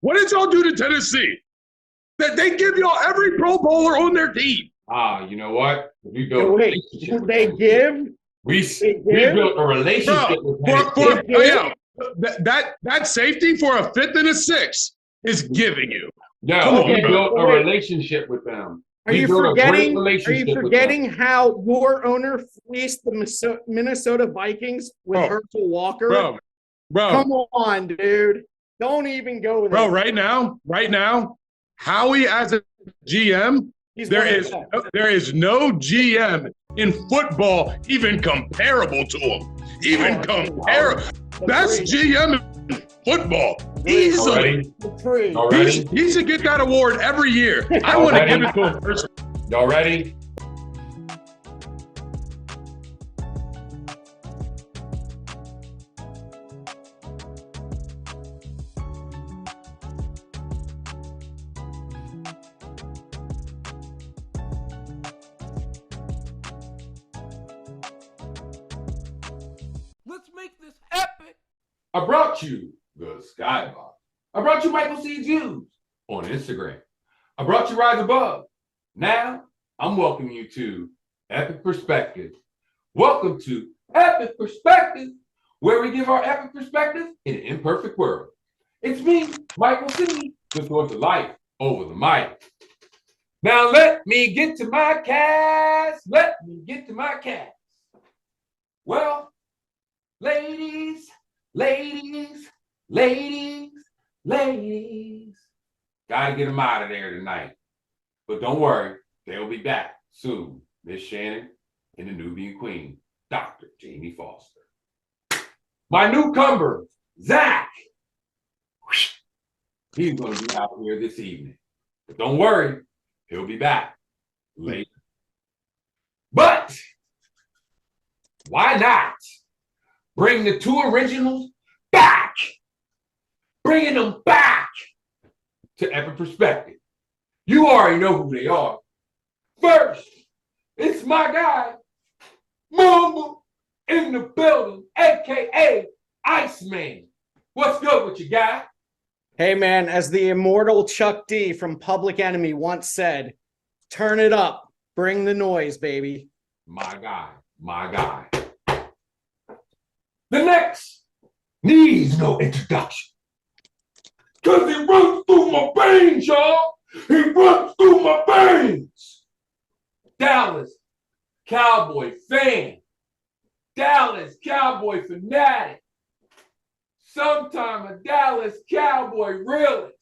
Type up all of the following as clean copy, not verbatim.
What did y'all do to Tennessee? That they give y'all every Pro Bowler on their team. You know what? We built So wait, they give? We built a relationship with that safety for a 5th and a 6th is giving you. No, we built a relationship with them. Are you forgetting how your owner fleeced the Minnesota Vikings with Herschel Walker? Bro. Come on, dude. Don't even go there. Bro, right now, Howie as a GM, there is no GM in football even comparable to him. Best GM in football. Easily. He should get that award every year. I want to give it to him first. Y'all ready? Let's make this epic. I brought you the Skyboxx. I brought you Michael C. Jews on Instagram. I brought you Rise Above. Now, I'm welcoming you to Epic Perspective. Welcome to Epic Perspective, where we give our epic perspective in an imperfect world. It's me, Michael C., the source of life over the mic. Now, let me get to my cast. Well, ladies, gotta get them out of there tonight. But don't worry, they'll be back soon. Miss Shannon and the Nubian Queen, Dr. Jaimie Foster. My newcomer, Zach. He's gonna be out here this evening. But don't worry, he'll be back later. But why not bring the 2 originals back? Bringing them back to Epic Perspective. You already know who they are. First, it's my guy, Mamba in the building, aka Iceman. What's good with you, guy? Hey, man, as the immortal Chuck D from Public Enemy once said, turn it up, bring the noise, baby. My guy. The next needs no introduction. Because he runs through my veins, y'all. He runs through my veins. Dallas Cowboy fan. Dallas Cowboy fanatic. Sometime a Dallas Cowboy realist.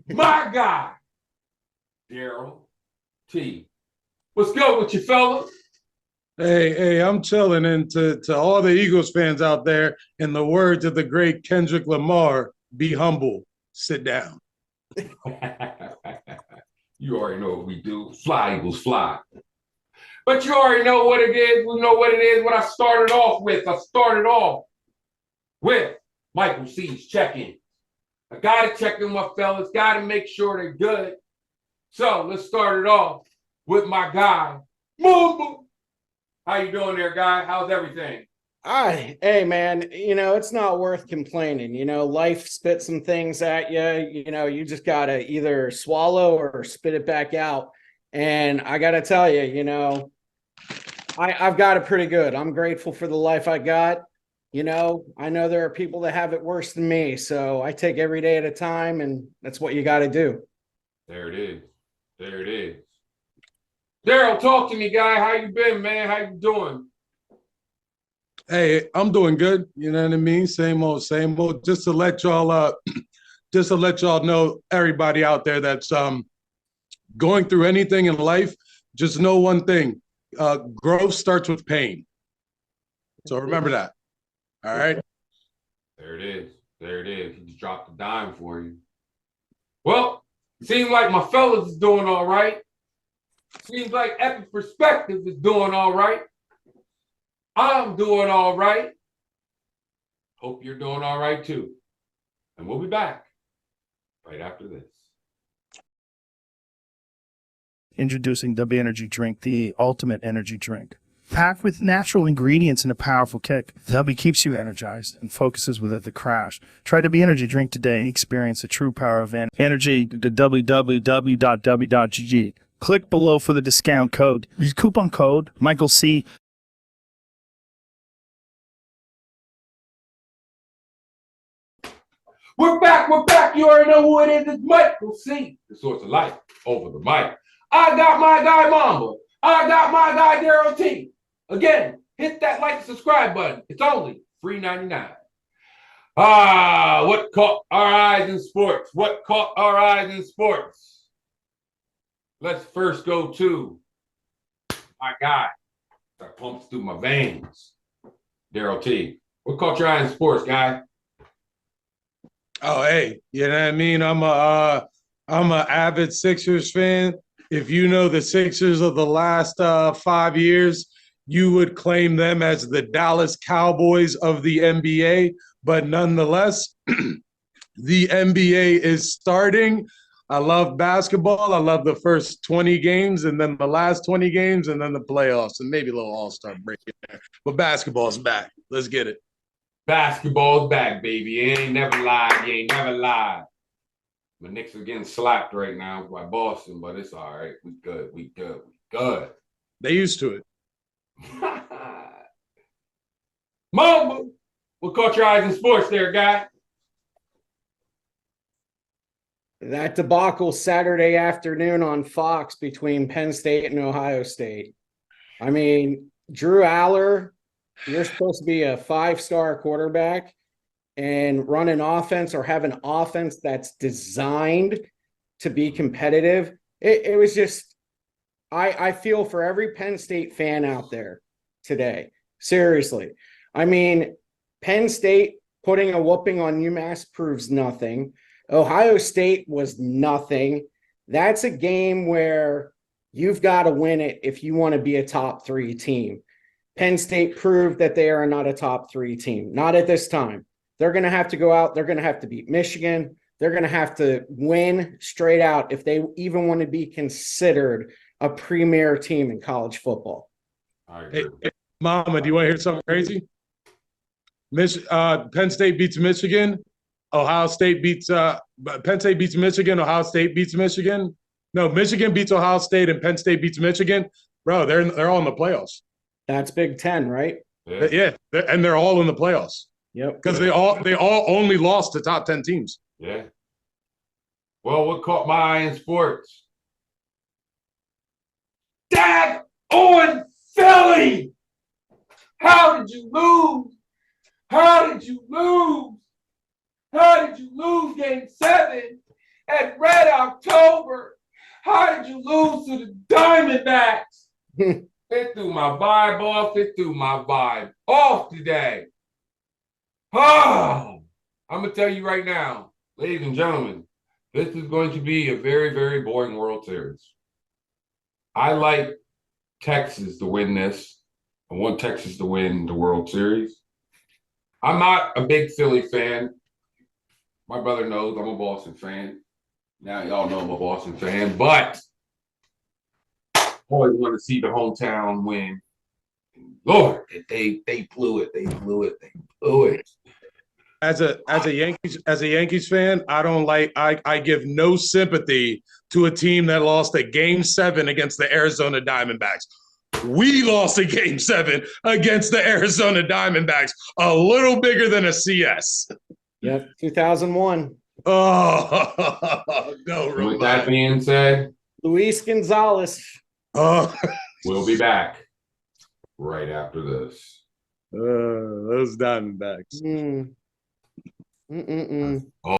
My guy, DARREL T. What's good with you, fellas? Hey, I'm chilling. And to all the Eagles fans out there, in the words of the great Kendrick Lamar, be humble, sit down. You already know what we do. Fly, Eagles, fly. But you already know what it is. We know what it is, what I started off with. I started off with Michael C's check-in. I got to check in my fellas. Got to make sure they're good. So let's start it off with my guy, Mamba. How you doing there, guy? How's everything? Hey, man, it's not worth complaining. Life spits some things at you. You just got to either swallow or spit it back out. And I got to tell you, I've got it pretty good. I'm grateful for the life I got. I know there are people that have it worse than me. So I take every day at a time, and that's what you got to do. There it is. DARREL, talk to me, guy. How you been, man? How you doing? Hey, I'm doing good. You know what I mean? Same old. Just to let y'all know, everybody out there that's going through anything in life, just know one thing: growth starts with pain. So remember that. All right. There it is. He just dropped a dime for you. Well, seems like my fellas is doing all right. Seems like Epic Perspective is doing all right. I'm doing all right. Hope you're doing all right too. And we'll be back right after this. Introducing W Energy Drink, the ultimate energy drink. Packed with natural ingredients and a powerful kick, the Hubby keeps you energized and focuses without the crash. Try the energy drink today and experience the true power of energy to www.w.gg. Click below for the discount code. Use coupon code Michael C. We're back. You already know who it is. It's Michael C. The source of life over the mic. I got my guy Mamba. I got my guy Darrell T. Again, hit that like and subscribe button. It's only $3.99. What caught our eyes in sports? Let's first go to my guy that pumps through my veins, Darrell T. What caught your eye in sports, guy? Oh, hey, you know what I mean? I'm a avid Sixers fan. If you know the Sixers of the last 5 years, you would claim them as the Dallas Cowboys of the NBA. But nonetheless, the NBA is starting. I love basketball. I love the first 20 games and then the last 20 games and then the playoffs and maybe a little all-star break in there. But basketball's back. Let's get it. Basketball's back, baby. You ain't never lied. My Knicks are getting slapped right now by Boston, but it's all right. We good. They used to it. Mamba, what caught your eyes in sports there, guy? That debacle Saturday afternoon on Fox between Penn State and Ohio State. I mean, Drew Aller, you're supposed to be a 5-star quarterback and run an offense or have an offense that's designed to be competitive. It was just, I feel for every Penn State fan out there today. Seriously. I mean, Penn State putting a whooping on UMass proves nothing. Ohio State was nothing. That's a game where you've got to win it if you want to be a top 3 team. Penn State proved that they are not a top 3 team. Not at this time. They're going to have to go out. They're going to have to beat Michigan. They're going to have to win straight out if they even want to be considered a premier team in college football. Hey, Mama, do you want to hear something crazy? Penn State beats Michigan. Ohio State beats Penn State beats Michigan. Ohio State beats Michigan. No, Michigan beats Ohio State and Penn State beats Michigan. Bro, they're all in the playoffs. That's Big Ten, right? Yeah, and they're all in the playoffs. Yep. Because they all only lost to top 10 teams. Yeah. Well, what caught my eye in sports? Dag on Philly! How did you lose? How did you lose Game 7 at Red October? How did you lose to the Diamondbacks? It threw my vibe off today. Oh, I'm going to tell you right now, ladies and gentlemen, this is going to be a very, very boring World Series. I like Texas to win this. I want Texas to win the World Series. I'm not a big Philly fan. My brother knows I'm a Boston fan. Now y'all know I'm a Boston fan, but I always want to see the hometown win. Lord, they blew it. As a Yankees fan, I give no sympathy to a team that lost a Game 7 against the Arizona Diamondbacks. We lost a Game 7 against the Arizona Diamondbacks, a little bigger than a CS. Yep, 2001. Oh, no, with that being said, Luis Gonzalez. Oh, we'll be back right after this. Those Diamondbacks. Oh.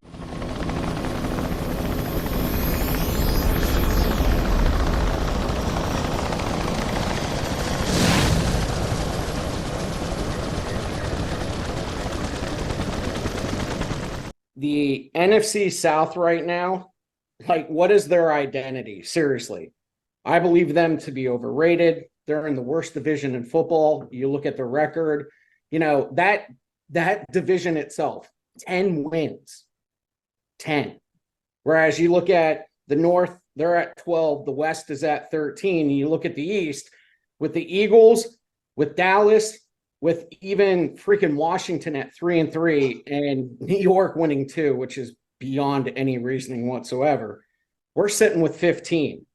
The NFC South right now, like, what is their identity? Seriously. I believe them to be overrated. They're in the worst division in football. You look at the record, you know, that division itself, 10 wins. 10. Whereas you look at the North, they're at 12. The West is at 13. And you look at the East with the Eagles, with Dallas, with even freaking Washington at 3-3 and New York winning 2, which is beyond any reasoning whatsoever, we're sitting with 15.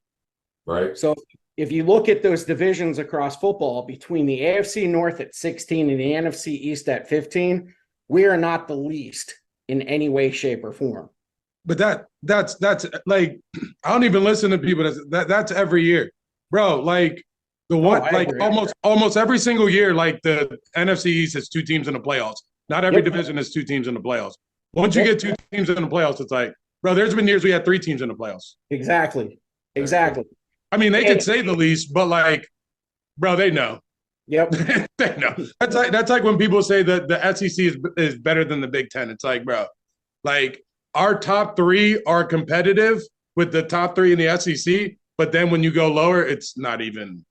Right. So if you look at those divisions across football between the AFC North at 16 and the NFC East at 15, we are not the least in any way, shape, or form. But that's like, I don't even listen to people. That's every year, bro. Like almost every single year, like the NFC East has 2 teams in the playoffs. Not every division has 2 teams in the playoffs. Once you get 2 teams in the playoffs, it's like, bro, there's been years we had 3 teams in the playoffs. Exactly. I mean, they could say the least, but like, bro, they know. Yep. They know. That's like when people say that the SEC is better than the Big Ten. It's like, bro, like our top 3 are competitive with the top 3 in the SEC, but then when you go lower, it's not even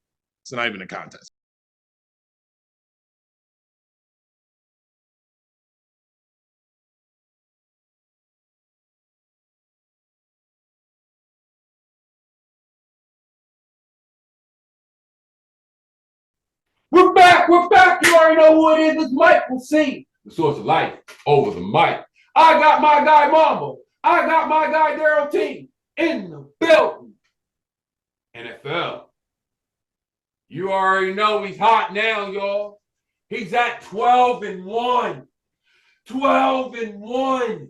a contest. We're back. You already know who it is. It's Michael C, the source of life over the mic. I got my guy Mamba. I got my guy Darrell T in the building. NFL. You already know he's hot now, y'all. He's at 12-1. 12-1.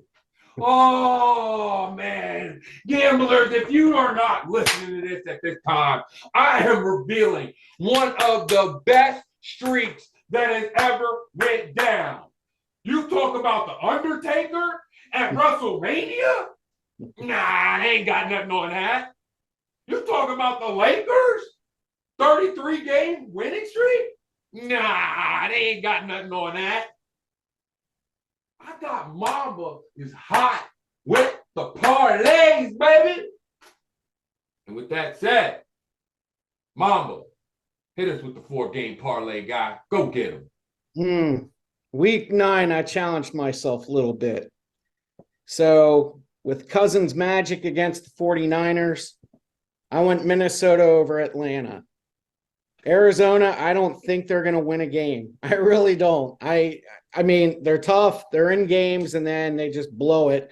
Oh, man. Gamblers, if you are not listening to this at this time, I am revealing one of the best streaks that has ever went down. You talk about The Undertaker at WrestleMania? Nah, they ain't got nothing on that. You talk about the Lakers? 33-game winning streak? Nah, they ain't got nothing on that. I got Mamba is hot with the parlays, baby. And with that said, Mamba, hit us with the 4-game parlay guy. Go get him. Week 9, I challenged myself a little bit. So with Cousins Magic against the 49ers, I went Minnesota over Atlanta. Arizona, I don't think they're going to win a game. I really don't. I mean, they're tough. They're in games, and then they just blow it.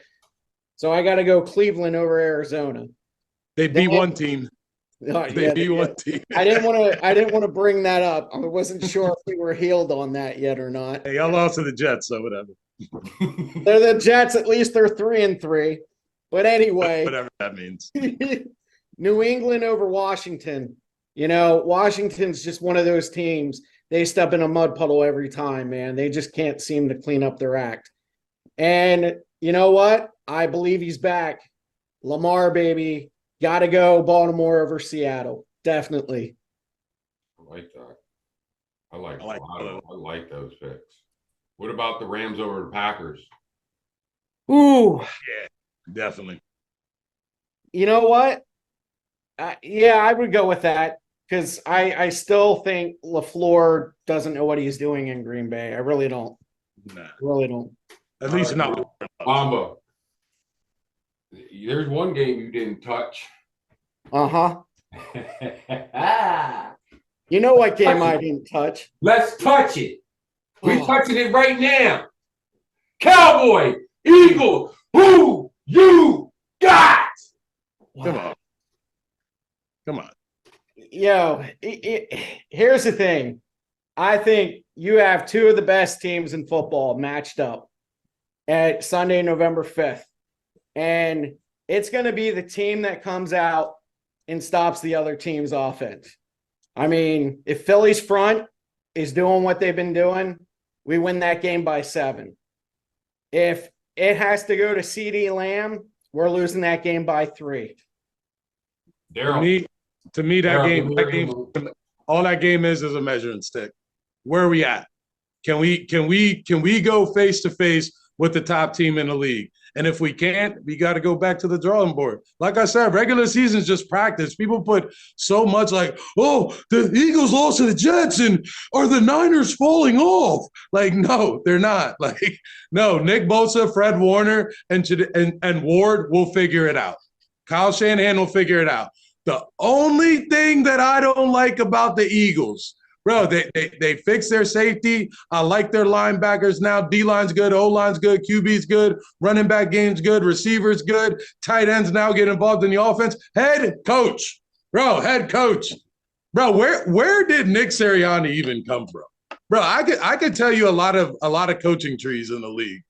So I got to go Cleveland over Arizona. They beat one team. They beat one team. I didn't want to bring that up. I wasn't sure if we were healed on that yet or not. Hey, y'all lost to the Jets, so whatever. They're the Jets. At least they're 3-3. But anyway, whatever that means. New England over Washington. You know, Washington's just one of those teams. They step in a mud puddle every time, man. They just can't seem to clean up their act. And you know what? I believe he's back. Lamar, baby. Got to go Baltimore over Seattle. Definitely. I like that. I like those picks. What about the Rams over the Packers? Ooh. Yeah, definitely. You know what? Yeah, I would go with that because I still think LaFleur doesn't know what he's doing in Green Bay. I really don't. Nah. Really don't. At least not. Mamba, there's one game you didn't touch. Uh-huh. You know what game I didn't touch? Let's touch it. We're touching it right now. Cowboy, Eagle, who you got? Wow. Come on. Yo, here's the thing. I think you have 2 of the best teams in football matched up at Sunday, November 5th. And it's going to be the team that comes out and stops the other team's offense. I mean, if Philly's front is doing what they've been doing, we win that game by 7. If it has to go to CeeDee Lamb, we're losing that game by 3. To me, that game, all that game is a measuring stick. Where are we at? Can we go face to face with the top team in the league? And if we can't, we got to go back to the drawing board. Like I said, regular season is just practice. People put so much like, oh, the Eagles lost to the Jets and are the Niners falling off? Like, no, they're not. Like, no, Nick Bosa, Fred Warner, and Ward will figure it out. Kyle Shanahan will figure it out. The only thing that I don't like about the Eagles, Bro, they fix their safety. I like their linebackers now. D-line's good, O-line's good, QB's good, running back game's good, receivers good, tight ends now get involved in the offense. Head coach. Bro, head coach. Bro, where did Nick Sirianni even come from? Bro, I could tell you a lot of coaching trees in the league.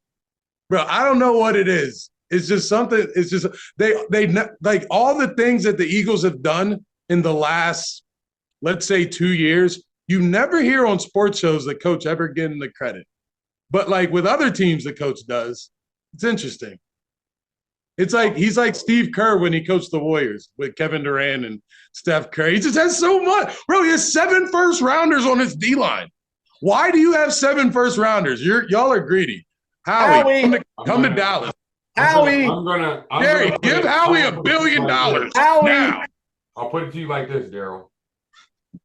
Bro, I don't know what it is. It's just something. It's just they like all the things that the Eagles have done in the last, let's say, 2 years. You never hear on sports shows the coach ever getting the credit. But like with other teams, the coach does. It's interesting. It's like he's like Steve Kerr when he coached the Warriors with Kevin Durant and Steph Curry. He just has so much. Bro, he has 7 first-rounders on his D-line. Why do you have 7 first-rounders? Y'all are greedy. Howie. Come to Dallas. Howie. Jerry, give Howie $1 billion Howie. now. I'll put it to you like this, Daryl.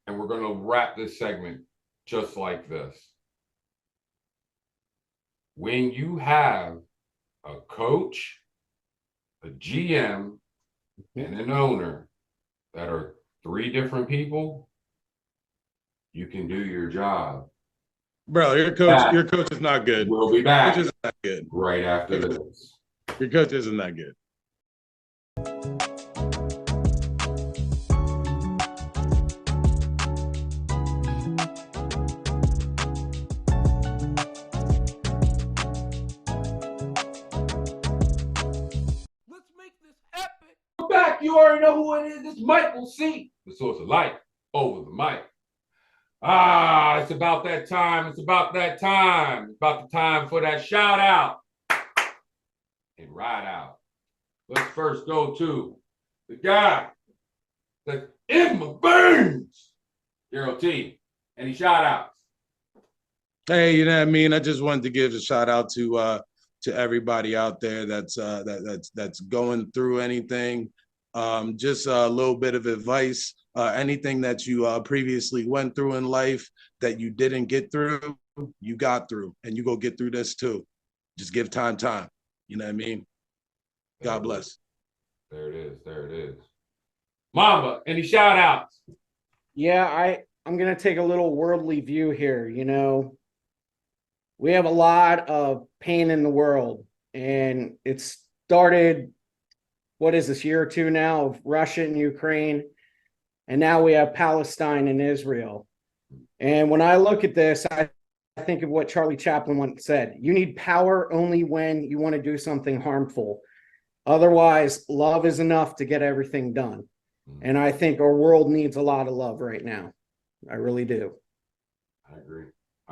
And we're going to wrap this segment just like this. When you have a coach, a GM, and an owner that are 3 different people, you can do your job. Bro, your coach is not good. We'll be back. Your coach is not good. Right after this. Your coach isn't that good. Let's make this epic. We're back. You already know who it is. It's Michael C., the source of light, over the mic. It's about that time. It's about that time. It's about the time for that shout out and ride out. Let's first go to the guy that's in my veins, Daryl T. Any shout outs? Hey, you know what I mean? I just wanted to give a shout out to everybody out there that's going through anything. Just a little bit of advice. Anything that you previously went through in life that you didn't get through, you got through, and you go get through this too. Just give time. You know what I mean? God bless. There it is. There it is. Mamba, any shout outs? Yeah, I'm going to take a little worldly view here. You know, we have a lot of pain in the world, and it started, what is this, year or 2 now of Russia and Ukraine, and now we have Palestine and Israel. And when I look at this, I think of what Charlie Chaplin once said: you need power only when you want to do something harmful. Otherwise, love is enough to get everything done. And I think our world needs a lot of love right now. I really do. I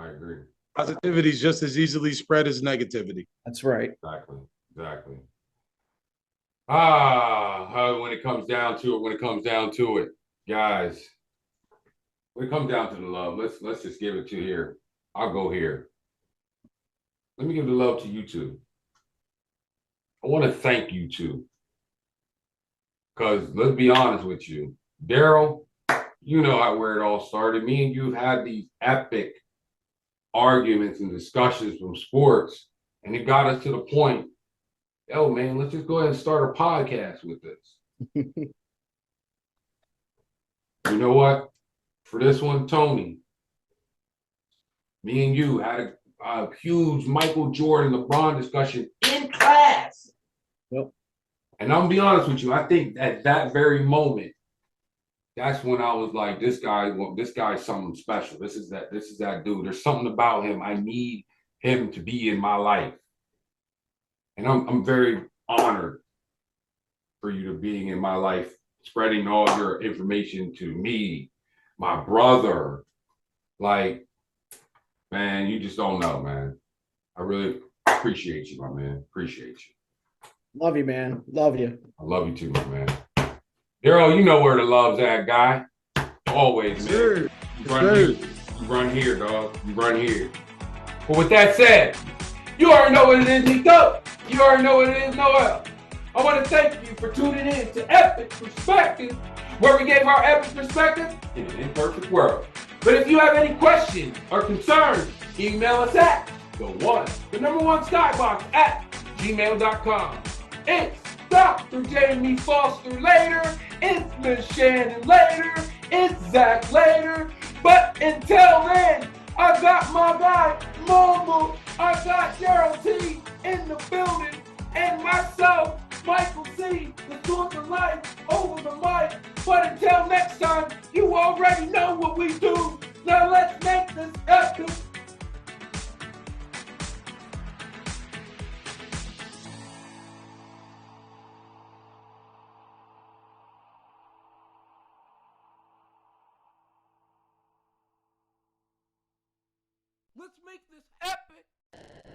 agree. Positivity is just as easily spread as negativity. That's right. Exactly. When it comes down to it, guys, when it comes down to the love, let's just give it to here. I'll go here. Let me give the love to you two. I want to thank you two. Because let's be honest with you, Daryl, you know where it all started. Me and you have had these epic arguments and discussions from sports, and it got us to the point, yo, man, let's just go ahead and start a podcast with this. You know what? For this one, Tony, me and you had a huge Michael Jordan, LeBron discussion in class. Yep. And I'm gonna be honest with you, I think at that very moment, that's when I was like, this guy's something special. This is that dude. There's something about him. I need him to be in my life. And I'm very honored for you to being in my life, spreading all your information to me, my brother. Like, man, you just don't know, man. I really appreciate you, my man. Appreciate you. Love you, man. Love you. I love you too, my man. Daryl, you know where the love's at, guy. Always, man. Sure. You run here, dog. You run here. But with that said, you already know what it is, Nico. You already know what it is, Noel. I want to thank you for tuning in to Epic Perspective, where we gave our epic perspective in an imperfect world. But if you have any questions or concerns, email us at @SkyBoxx at gmail.com. It's Dr. Jaimie Foster later. It's Miss Shannon later. It's Zach later. But until then, I got my guy, Mumble. I got Gerald T in the building. And myself, Michael C, the source of life over the mic. But until next time, you already know what we do. Now let's make this epic. Let's make this epic.